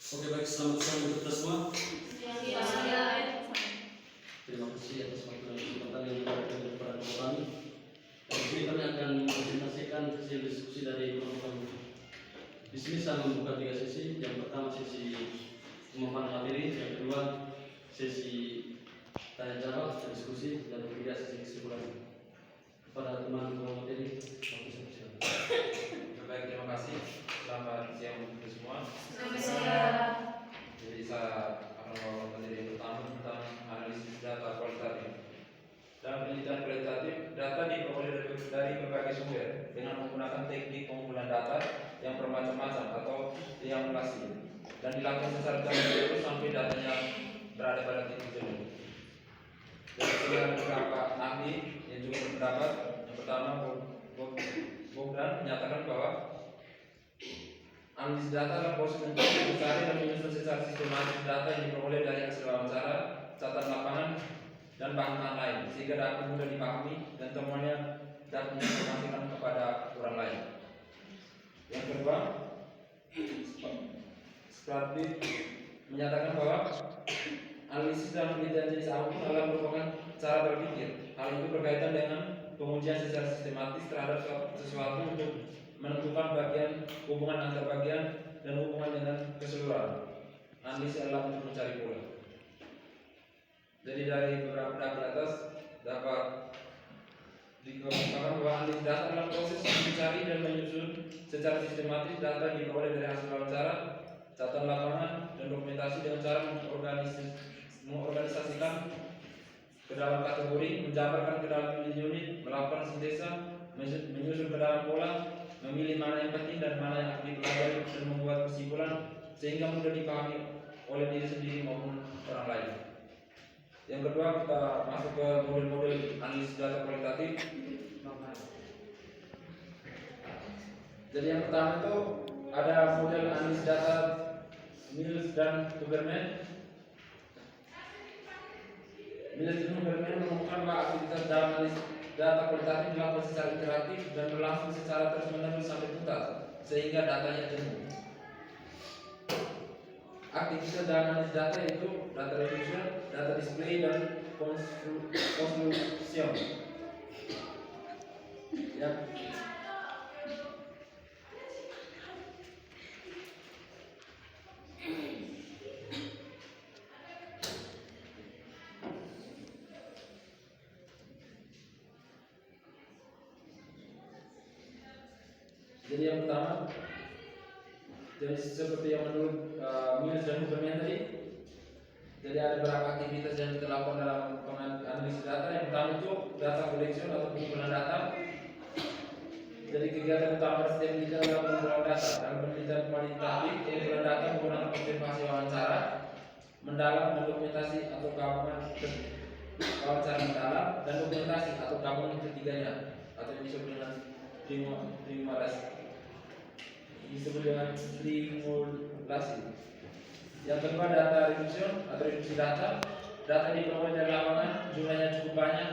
Oke, baik, selamat siang untuk kita semua. Ya. Terima kasih atas waktu dan kesempatan yang diberikan kepada kami. Di sini kami akan mempresentasikan hasil diskusi dari kelompok. Di sini saya membuka 3 sesi. Yang pertama sesi pemaparan materi, yang kedua sesi tanya jawab dan diskusi, dan ketiga sesi kesimpulan. Kepada teman kelompok materi, waktu saya persilakan. Baik, terima kasih. Selamat siang untuk semua. Selamat siang. Jadi saya akan membawa materi yang pertama tentang analisis data kualitatif. Dalam penelitian kualitatif, data diperoleh dari berbagai sumber dengan menggunakan teknik pengumpulan data yang bermacam-macam atau triangulasi dan dilakukan secara terus sampai datanya berada pada titik jenuh. Dan sudah beberapa ahli yang juga berpendapat. Yang pertama, Bogdan menyatakan bahwa analisis data adalah proses untuk mencari dan menyusun secara sistematis data yang diperoleh dari hasil wawancara, catatan lapangan, dan bahan lain, sehingga dapat mudah dipahami dan temuannya dapat diinformasikan kepada orang lain. Yang kedua, Spratly menyatakan bahwa analisis dan penelitian jenis apapun adalah merupakan cara berpikir. Hal itu berkaitan dengan pengujian secara sistematis terhadap sesuatu untuk menentukan bagian, hubungan antar bagian, dan hubungan dengan keseluruhan. Analisis adalah untuk mencari pola. Jadi dari beberapa data di atas dapat dikemukakan bahwa analisis data adalah proses mencari dan menyusun secara sistematis data yang diperoleh dari hasil wawancara, catatan lapangan, dan dokumentasi dengan cara mengorganisasikan ke dalam kategori, menjabarkan ke dalam unit, melakukan sintesa, menyusun ke dalam pola, memilih mana yang penting dan mana yang akan dipelajari, dan membuat kesimpulan sehingga mudah dipahami oleh diri sendiri maupun orang lain. Yang kedua, kita masuk ke model-model analisis data kualitatif. Jadi yang pertama itu ada model analisis data Mills dan Huberman. Mills dan Huberman menemukan bahwa aktivitas dalam analisis data kualitatif dilakukan secara iteratif dan berlangsung secara terus-menerus sampai tuntas, sehingga datanya jenuh. Aktivitas dalam analisis data yaitu data reduction, data display, dan conclusion. Ya. Jadi yang pertama, jadi seperti yang menurut Mills dan Huberman tadi, jadi ada beberapa aktivitas yang kita lakukan dalam analisis data. Yang pertama itu data collection atau pengumpulan data. Jadi kegiatan utama setiap penelitian adalah pengumpulan data. Dalam penelitian kualitatif, pengumpulan data menggunakan observasi wawancara mendalam dan dokumentasi atau gabungan wawancara mendalam dan dokumentasi atau gabungan ketiganya, atau yang disebut dengan simulasi. Yang kedua, data reduction atau reduksi data. Data diperoleh dari lapangan, jumlahnya cukup banyak,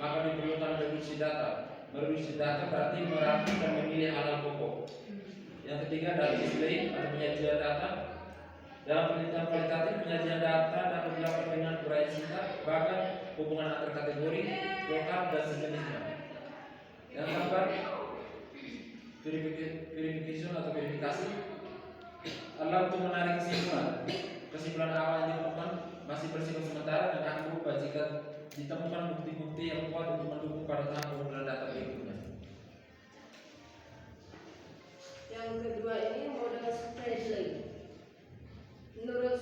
maka diperlukan reduksi data. Mereduksi data berarti merangkum dan memilih hal pokok. Yang ketiga, data display atau penyajian data. Dalam penelitian kualitatif, penyajian data dapat dilakukan dengan uraian singkat, bahkan hubungan antar kategori, lokal, dan sejenisnya. Yang keempat, verification atau verifikasi adalah untuk menarik kesimpulan. Kesimpulan awal yang ditemukan masih bersifat sementara dan akan berubah jika ditemukan bukti-bukti yang kuat untuk mendukung pada tahap pengumpulan data berikutnya. Yang kedua ini model Spratly. Menurut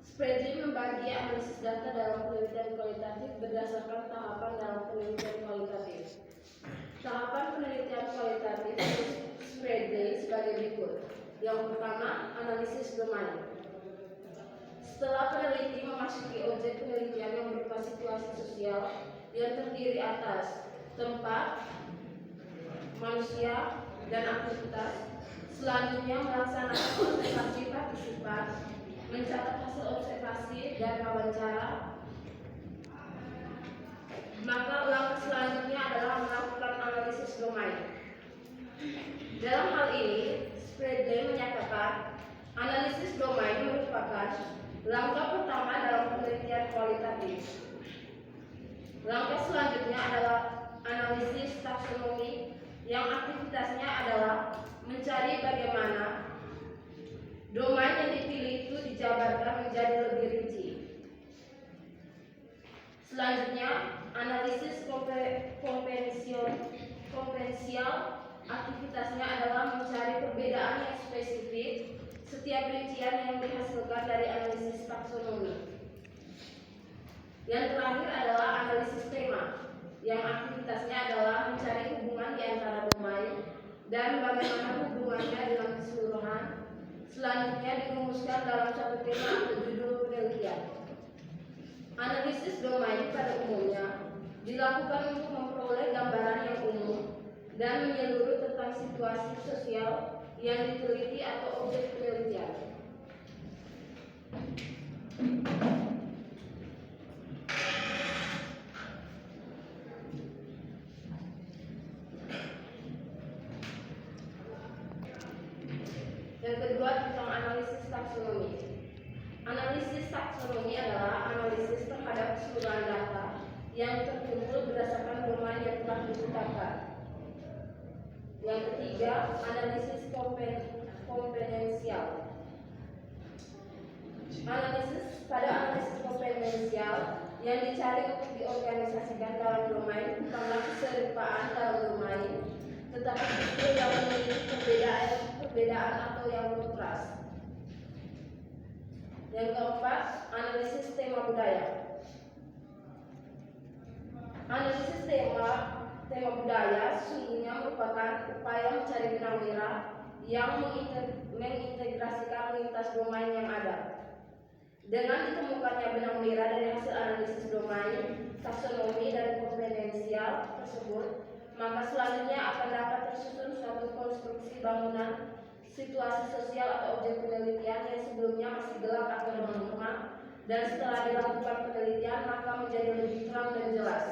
Spratly membagi analisis data dalam penelitian kualitatif berdasarkan tahapan dalam penelitian kualitatif. Tahapan penelitian kualitatif Spratly sebagai berikut. Yang pertama, analisis domain. Setelah peneliti memasuki objek penelitian yang berupa situasi sosial yang terdiri atas tempat, manusia, dan aktivitas, selanjutnya melaksanakan observasi partisipan, mencatat hasil observasi dan wawancara. Maka langkah selanjutnya adalah melakukan analisis domain. Dalam hal ini, Spratly menyatakan Langkah pertama dalam penelitian kualitatif. Langkah selanjutnya adalah analisis taksonomi yang aktivitasnya adalah mencari bagaimana domain yang dipilih itu dijabarkan menjadi lebih rinci. Selanjutnya, analisis kompensial aktivitasnya adalah mencari perbedaan yang spesifik setiap rincian yang dihasilkan dari analisis taksonomi. Yang terakhir adalah analisis tema, yang aktivitasnya adalah mencari hubungan di antara domain dan bagaimana hubungannya dengan keseluruhan. Selanjutnya dirumuskan dalam satu tema atau judul penelitian. Analisis domain pada umumnya dilakukan untuk memperoleh gambaran yang umum dan menyeluruh tentang situasi sosial yang diteliti atau objek penelitian. Yang kedua tentang analisis taksonomi. Analisis taksonomi adalah analisis terhadap keseluruhan data yang terkumpul berdasarkan domain yang telah ditetapkan. Yang ketiga, analisis komponensial. Pada analisis komponensial yang dicari untuk diorganisasikan dalam domain bukanlah keserupaan dalam domain, tetapi justru yang memiliki perbedaan atau yang kontras. Yang keempat, analisis tema budaya. Analisis tema budaya sesungguhnya merupakan upaya mencari benang merah yang mengintegrasikan lintas domain yang ada. Dengan ditemukannya benang merah dari hasil analisis domain, taksonomi, dan komponensial tersebut, maka selanjutnya akan dapat tersusun suatu konstruksi bangunan situasi sosial atau objek penelitian yang sebelumnya masih gelap atau remang-remang, dan setelah dilakukan penelitian maka menjadi lebih terang dan jelas.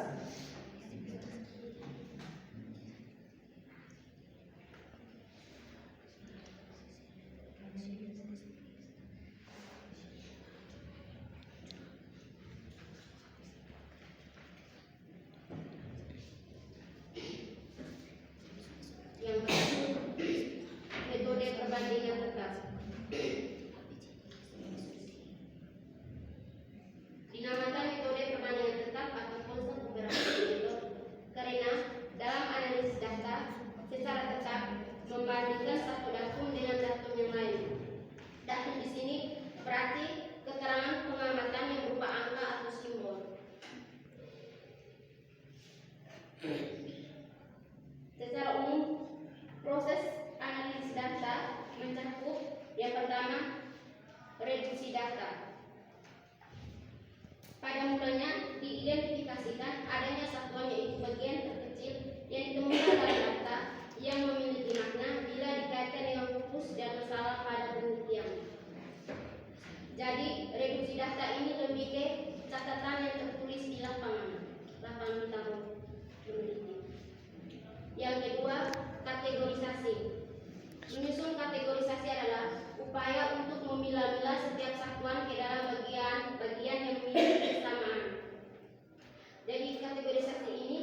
Yang pertama, metode perbandingan tetap. Dinamakan metode perbandingan tetap atau konsep method karena dalam analisis data secara tetap membandingkan satu datum dengan datum yang lain. Datum di sini berarti keterangan pengamatan yang berupa angka atau simbol. Secara umum, proses analisis data mencakup yang pertama, reduksi data. Pada mulanya diidentifikasikan adanya satuan yaitu bagian terkecil yang ditemukan dalam data yang memiliki makna bila dikaitkan dengan fokus dan masalah pada penelitian. Jadi, reduksi data ini lebih ke catatan yang tertulis di lapangan kita meneliti. Yang kedua, kategorisasi. Menyusun kategorisasi adalah upaya untuk memilah-milah setiap satuan ke dalam bagian-bagian yang memiliki kesamaan. Jadi kategorisasi ini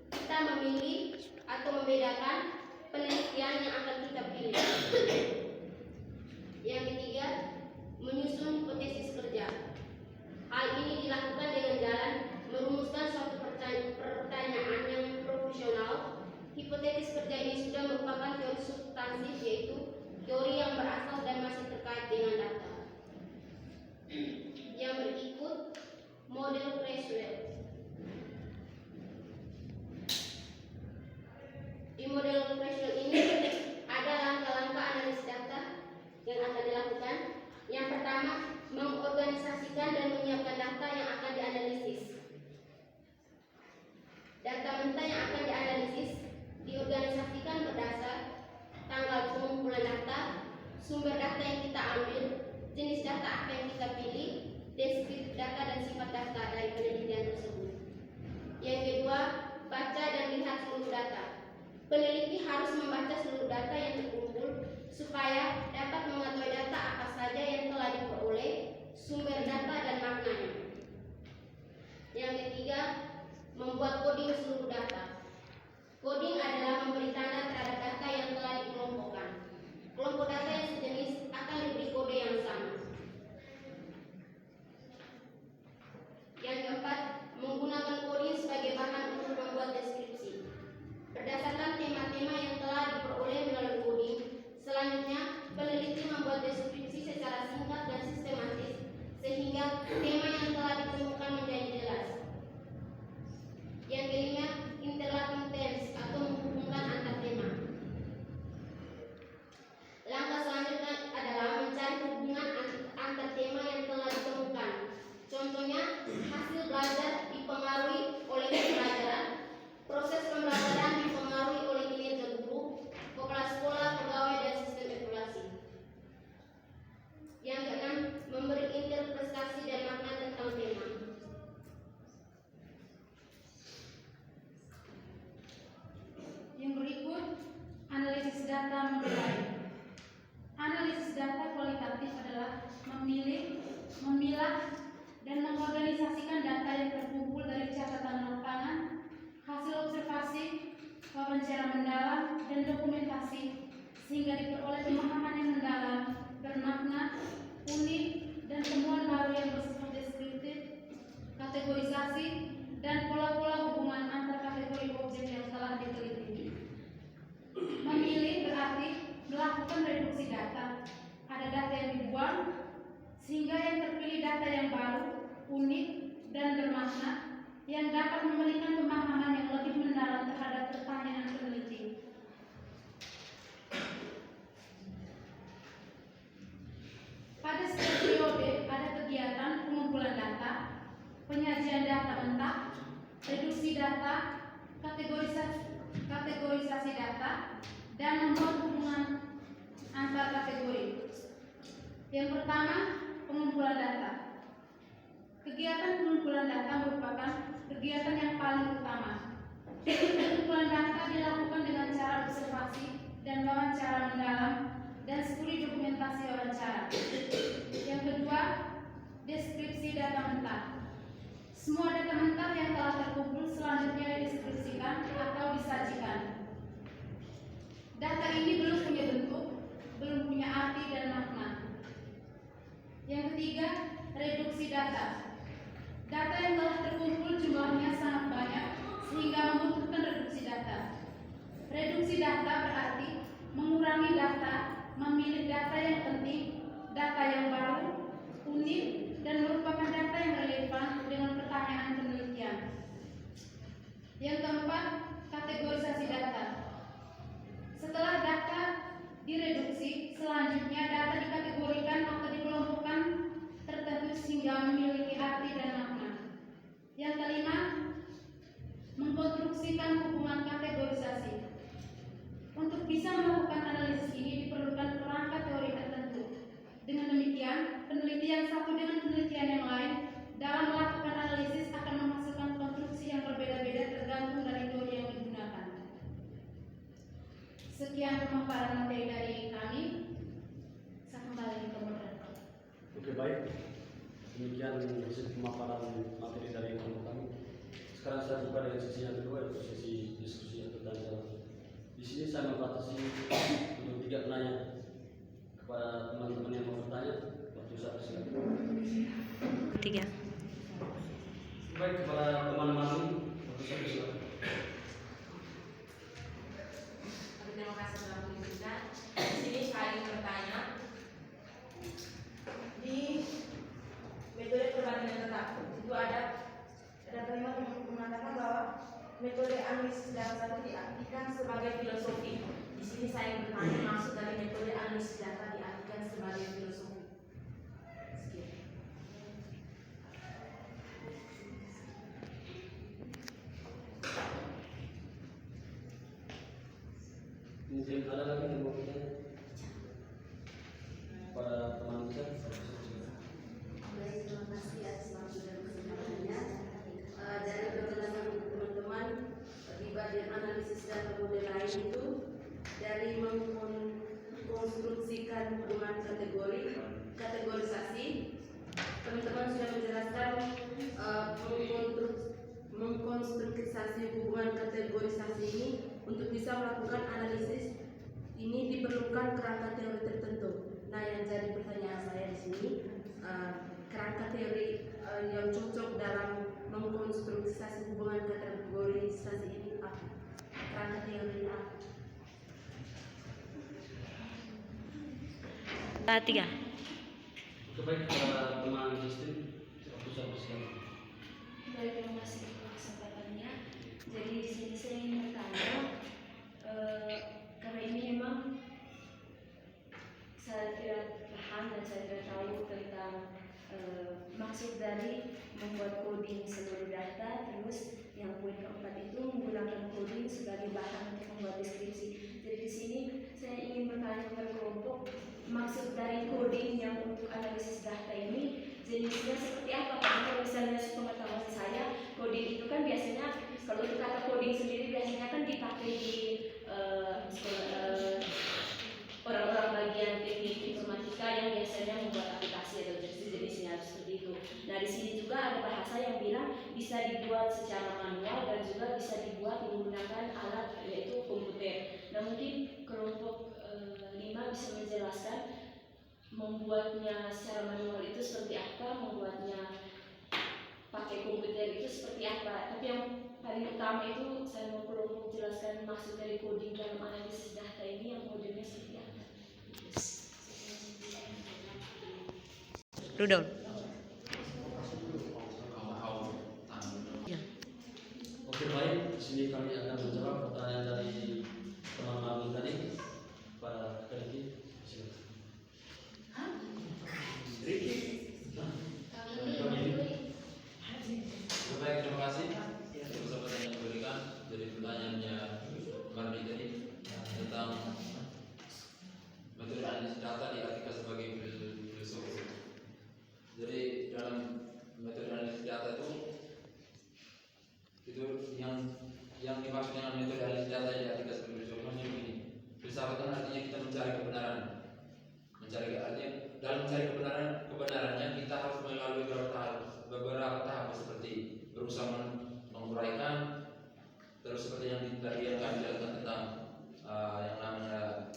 kita memilih atau membedakan penelitian yang akan kita pilih. Yang ketiga, menyusun hipotesis kerja. Hal ini dilakukan dengan jalan merumuskan suatu pertanyaan yang profesional. Hipotesis kerja ini sudah merupakan teori substansif, yaitu teori yang berasal dan masih terkait dengan data. Yang berikut, model Creswell. Di model Creswell ini ada langkah-langkah analisis data yang akan dilakukan. Yang pertama, mengorganisasikan dan menyiapkan data yang akan dianalisis. Data mentah yang akan dianalisis diorganisasikan berdasar tanggal pengumpulan data, sumber data yang kita ambil, jenis data apa yang kita pilih, deskripsi data dan sifat data dari penelitian tersebut. Yang kedua, baca dan lihat seluruh data. Peneliti harus membaca seluruh data yang terkumpul supaya dapat mengetahui data apa saja yang telah diperoleh, sumber dan dokumentasi sehingga diperoleh pemahaman yang mendalam, bermakna, unik, dan temuan baru yang bersifat deskriptif, kategorisasi, dan pola-pola hubungan antar kategori objek yang telah diteliti. Memilih berarti melakukan reduksi data. Ada data yang dibuang, sehingga yang terpilih data yang baru, unik, dan bermakna, yang dapat memberikan pemahaman yang lebih mendalam terhadap pertanyaan peneliti. Pada setiap periode ada kegiatan pengumpulan data, penyajian data mentah, reduksi data, kategorisasi data, dan membuat hubungan antar kategori. Yang pertama, pengumpulan data. Kegiatan pengumpulan data merupakan kegiatan yang paling utama. Pengumpulan data dilakukan dengan cara observasi dan wawancara mendalam dan studi dokumentasi wawancara. Yang kedua, deskripsi data mentah. Semua data mentah yang telah terkumpul selanjutnya dideskripsikan atau disajikan. Data ini belum punya bentuk, belum punya arti dan makna. Yang ketiga, reduksi data. Data yang telah terkumpul jumlahnya sangat banyak sehingga membutuhkan reduksi data. Reduksi data berarti mengurangi data, memilih data yang penting, data yang baru, unik, dan merupakan data yang relevan dengan pertanyaan penelitian. Yang keempat, kategorisasi data. Setelah data direduksi, selanjutnya data dikategorikan atau dikelompokkan tertentu sehingga memiliki arti dan makna. Yang kelima, mengkonstruksikan hubungan kategorisasi. Untuk bisa melakukan analisis ini diperlukan kerangka teori tertentu. Dengan demikian, penelitian satu dengan penelitian yang lain dalam melakukan analisis akan menghasilkan konstruksi yang berbeda-beda tergantung dari teori yang digunakan. Sekian pemaparan materi dari kami. Saya kembali ke moderator. Oke, baik. Demikian hasil pemaparan materi dari kami. Sekarang saya buka dengan sesi yang kedua, yaitu sesi diskusi atau tanya jawab. Di sini saya membatasi untuk 3 penanya. Kepada teman-teman yang mau bertanya, waktu saya silakan. 3. Baik, kepada teman-teman, waktu saya silakan. Terima kasih telah menunjukkan. Di sini saya ingin bertanya, di metode perbandingan tetap itu ada kalimat yang mengatakan bahwa metode analisis data satu diartikan sebagai filosofi. Di sini saya ingin bertanya maksud dari metode analisis data diartikan sebagai filosofi. Sekian. Mungkin ada lagi yang mau bertanya? Kepada teman kita, Baik, terima kasih atas waktu dan kesempatannya. Dari penjelasan teman-teman di bagian analisis dan model lain itu, dari mengkonstruksikan hubungan kategorisasi, teman-teman sudah menjelaskan mengkonstruksi hubungan kategorisasi ini untuk bisa melakukan analisis ini diperlukan kerangka teori tertentu. Nah, yang jadi pertanyaan saya di sini, kerangka teori yang cocok dalam mengkonstruksi hubungan kategorisasi ini apa? Kerangka teori apa? 3. oke, baik, kepada teman Justin, waktu saya silakan. Baik, terima kasih untuk kesempatannya. Jadi di sini saya ingin bertanya, karena ini memang saya tidak paham dan saya tidak tahu tentang maksud dari membuat coding seluruh data. Terus yang poin keempat itu menggunakan coding sebagai bahan untuk membuat deskripsi. Jadi di sini saya ingin bertanya kepada kelompok, maksud dari coding yang untuk analisis data ini jenisnya seperti apa? Karena kalau misalnya sepengetahuan saya, coding itu kan biasanya kalau untuk kata coding sendiri biasanya kan dipakai di orang-orang bagian teknik informatika yang biasanya membuat aplikasi atau jenis-jenisnya seperti itu. Nah, di sini juga ada bahasa yang bilang bisa dibuat secara manual dan juga bisa dibuat menggunakan alat yaitu komputer. Nah mungkin kelompok 5 bisa menjelaskan membuatnya secara manual itu seperti apa, membuatnya pakai komputer itu seperti apa. Tapi yang paling utama itu saya mau kelompok jelaskan maksud dari coding dalam analisis data ini, yang modelnya seperti apa. Rudolf. Ya. Oke baik, di sini kami akan menjawab pertanyaan dari teman kami tadi pada Ricky. Silakan. Ricky. Baik, terima kasih atas kesempatan yang diberikan. Jadi pertanyaannya Mardi tadi tentang metode analisis data diartikan sebagai filosofi. Jadi dalam metode analisis data itu yang dimaksud dengan metode analisis data yang diartikan sebagai filosofi maksudnya begini. Filsafat kan artinya kita mencari kebenaran. Artinya dalam mencari kebenarannya kita harus melalui beberapa tahap seperti berusaha menguraikan, terus seperti yang tadi yang kami jelaskan tentang yang namanya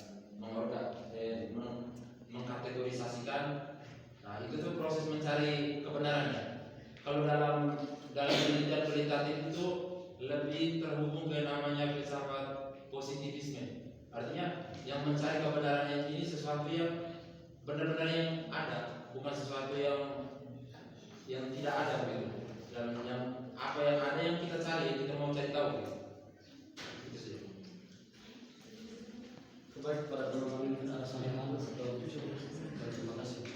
mengkategorisasikan. Nah itu tuh proses mencari kebenarannya. Kalau dalam penelitian kualitatif itu lebih terhubung ke namanya filsafat positivisme. Artinya yang mencari kebenarannya ini sesuatu yang benar-benar yang ada, bukan sesuatu yang tidak ada begitu. Dan yang apa yang ada yang kita cari, kita mau cari tahu gitu. Itu saja. Baik, pada teman kami mungkin ada sampaian atau terima kasih.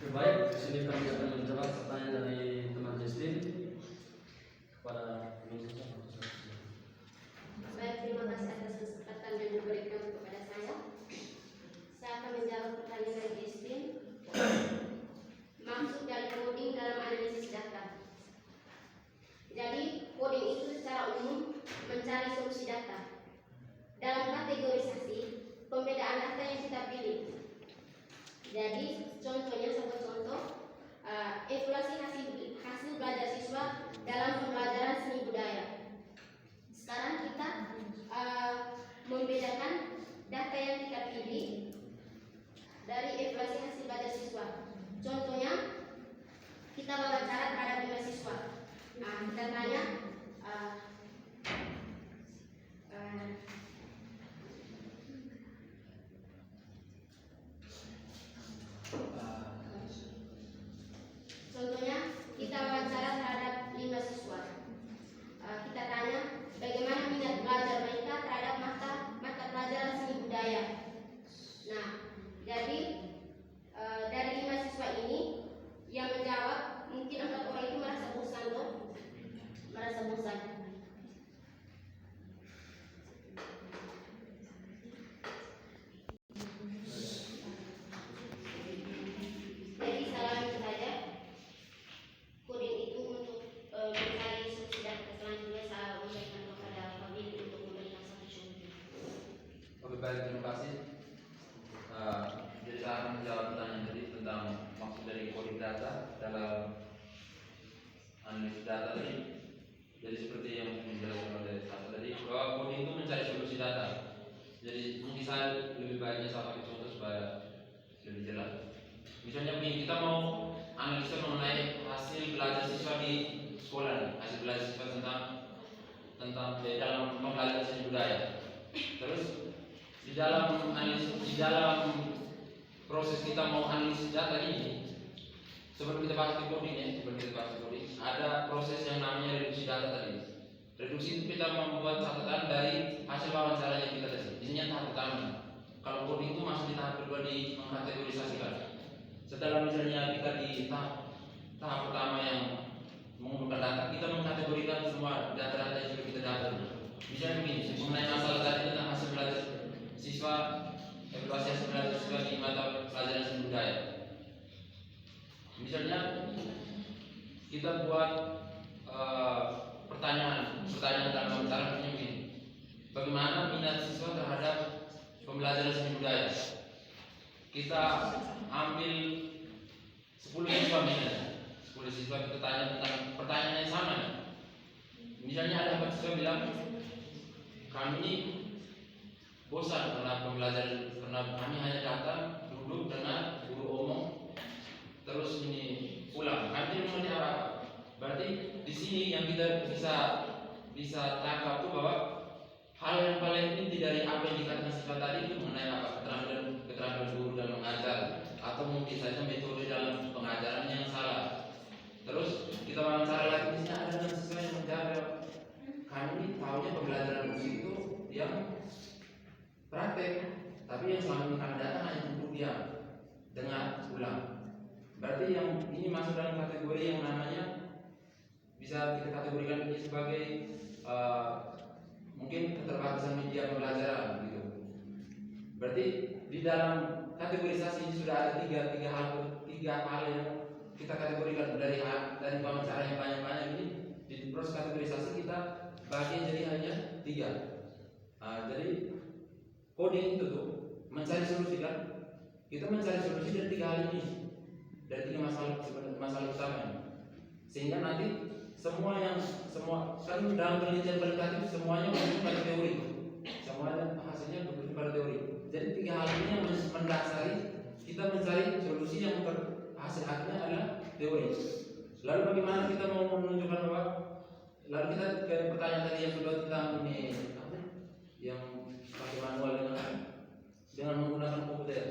Baik, di sini kami akan menjawab pertanyaan dari teman Justin kepada Baik, terima kasih atas kesempatan yang diberikan kepada saya. Saya akan menjawab pertanyaan dari Justin. Maksud dari coding dalam analisis data. Jadi, coding itu secara umum mencari solusi data. Dalam kategorisasi, pembedaan data yang kita pilih. Jadi, contohnya sebuah contoh, evaluasi hasil belajar siswa dalam pembelajaran seni budaya. Sekarang kita membedakan data yang kita pilih dari evaluasi hasil belajar siswa. Contohnya, kita wawancara terhadap 5 siswa. Kita tanya contohnya kita wawancara terhadap 5 siswa. Kita tanya bagaimana minat belajar mereka terhadap mata pelajaran seni budaya. Nah, jadi dari 5 siswa ini yang menjawab mungkin 4 orang itu merasa bosan loh, merasa bosan. Jadi salah saja coding itu untuk mencari solusi data. Selanjutnya saya memberikan kepada Fabil untuk memberikan satu contoh. Oke baik, terima kasih. Jadi saya akan menjawab pertanyaan tadi tentang maksud dari coding data dalam analisis data tadi. Jadi seperti yang dijelaskan oleh Sasa tadi, bahwa coding itu mencari solusi data. Jadi mungkin saya lebih baiknya saya pakai contoh supaya lebih jelas. Misalnya begini, kita mau analisa mengenai hasil belajar siswa di sekolah nih, hasil belajar siswa tentang dalam pembelajaran seni budaya. Terus di dalam proses kita mau analisis data ini, sebelum kita bahas di coding ada proses yang namanya reduksi data tadi. Reduksi itu kita membuat catatan dari hasil wawancara yang kita tadi. Ini yang tahap pertama. Kalau coding itu masuk di tahap kedua di mengkategorisasikan. Setelah misalnya kita di tahap pertama yang mengumpulkan data, kita mengkategorikan semua data-data yang sudah kita dapat. Misalnya begini, mengenai masalah tadi tentang hasil belajar siswa, evaluasi hasil belajar siswa di mata pelajaran seni budaya. Misalnya kita buat pertanyaan dalam wawancara begini, bagaimana minat siswa terhadap pembelajaran seni budaya? Kita ambil 10 siswa misalnya, 10 oleh siswa kita tanya tentang pertanyaan yang sama. Misalnya ada mahasiswa bilang, kami ini bosan karena pembelajaran, karena kami hanya datang, duduk, dengar guru omong, terus ini pulang. Kami tidak mengerti apa-apa. Berarti di sini yang kita bisa tangkap tuh bahwa hal yang paling inti dari apa yang dikatakan siswa tadi itu mengenai apa, keterampilan guru dalam mengajar, atau mungkin saja metode dalam pengajaran yang salah. Terus kita wawancara lagi di sini ada siswa yang menjawab, kami ini tahunya pembelajaran musik itu yang praktek, tapi yang selama ini kami datang hanya duduk diam, dengar, ulang. Berarti yang ini masuk dalam kategori yang namanya bisa kita kategorikan ini sebagai mungkin keterbatasan media pembelajaran gitu. Berarti di dalam kategorisasi ini sudah ada tiga hal yang kita kategorikan dari wawancara yang banyak-banyak ini. Di proses kategorisasi kita bagi jadi hanya 3. Jadi coding itu tuh mencari solusi kan? Kita mencari solusi dari 3 hal ini, dari 3 masalah utama ini. Sehingga nanti semua kan dalam penelitian kualitatif semuanya berujung pada teori, semuanya hasilnya berujung pada teori. Jadi 3 hal ini yang mendasari kita mencari solusi yang hasil akhirnya adalah teori. Lalu bagaimana kita mau menunjukkan bahwa, lalu kita ke pertanyaan tadi yang sudah tentang ini apa, yang pakai manual dengan menggunakan komputer.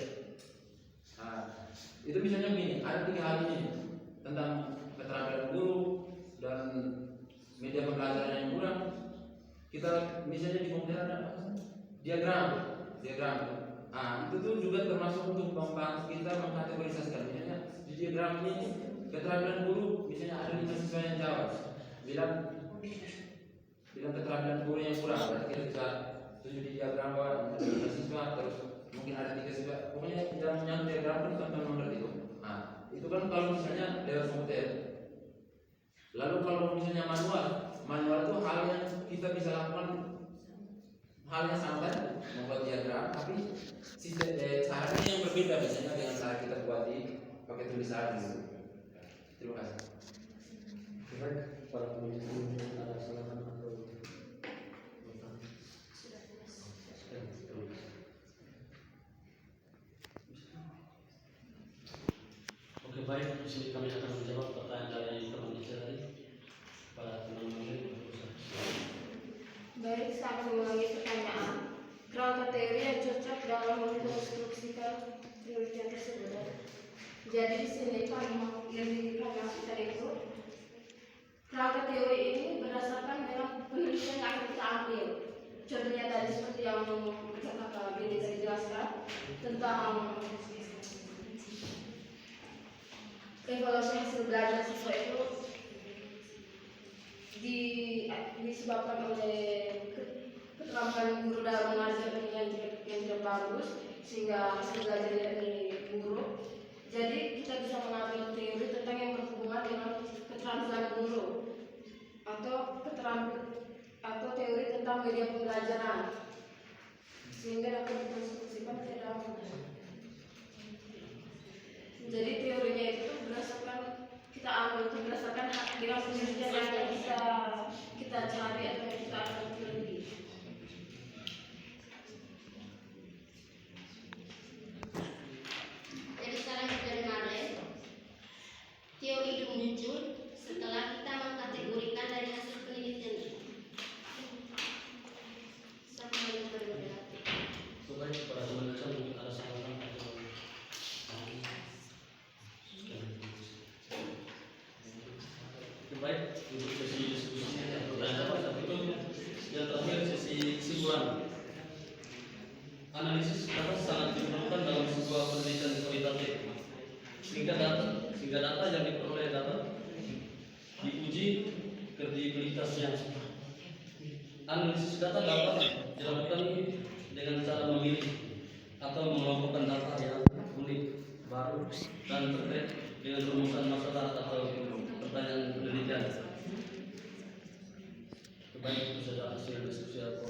Itu misalnya begini, ada 3 hal ini tentang keterampilan guru dan media pembelajaran yang kurang. Kita misalnya di komputer ada diagram. Itu tuh juga termasuk untuk membantu kita mengkategorisasikan. Misalnya di diagram ini keterampilan guru, misalnya ada 5 siswa yang jawab, bilang keterampilan guru yang kurang. Berarti kita bisa tuju di diagram bahwa ada 5 siswa, terus mungkin ada 3 siswa. Pokoknya dalam menyangkut diagram pun teman-teman mengerti itu. Itu kan kalau misalnya lewat komputer. Lalu kalau misalnya manual itu hal yang kita bisa lakukan, hal yang sama tadi, membuat diagram, tapi caranya yang berbeda misalnya dengan cara kita buat pakai tulisan gitu. Terima kasih. Baik, para pemimpin ada silakan atau Oke, baik, di sini kami akan menjawab pertanyaan dari teman saya tadi. Para teman-teman, Baik, saya akan mengulangi pertanyaan. Kerangka teori yang cocok dalam mengkonstruksikan penelitian tersebut. Jadi di sini kami yang diinformasikan itu kerangka teori ini berdasarkan dengan penelitian yang akan kita ambil. Contohnya tadi seperti yang Kakak Bini tadi jelaskan tentang evaluasi hasil belajar siswa itu disebabkan oleh keterampilan guru dalam mengajar yang tidak bagus sehingga hasil belajarnya ini buruk. Jadi kita bisa mengambil teori tentang yang berhubungan dengan keterampilan guru atau teori tentang media pembelajaran sehingga dapat dikonstruksikan ke dalam. Jadi teorinya itu kita ambil itu berdasarkan dengan penelitian yang bisa kita cari atau yang kita akan teliti. Jadi sekarang kita dengarkan teori itu muncul setelah kita mengkategorikan dari hasil penelitian itu. Sampai berbeda. baik, para teman saya mungkin ada saran atau baik untuk sesi diskusi yang pertanyaan tapi itu yang terakhir sesi kesimpulan. Analisis data sangat diperlukan dalam sebuah penelitian kualitatif sehingga data yang diperoleh diuji kredibilitasnya. Analisis data dapat dilakukan dengan cara memilih atau mengelompokkan data yang unik, baru, dan terkait dengan rumusan masalah atau pertanyaan penelitian. Baik, itu saja hasil diskusi atau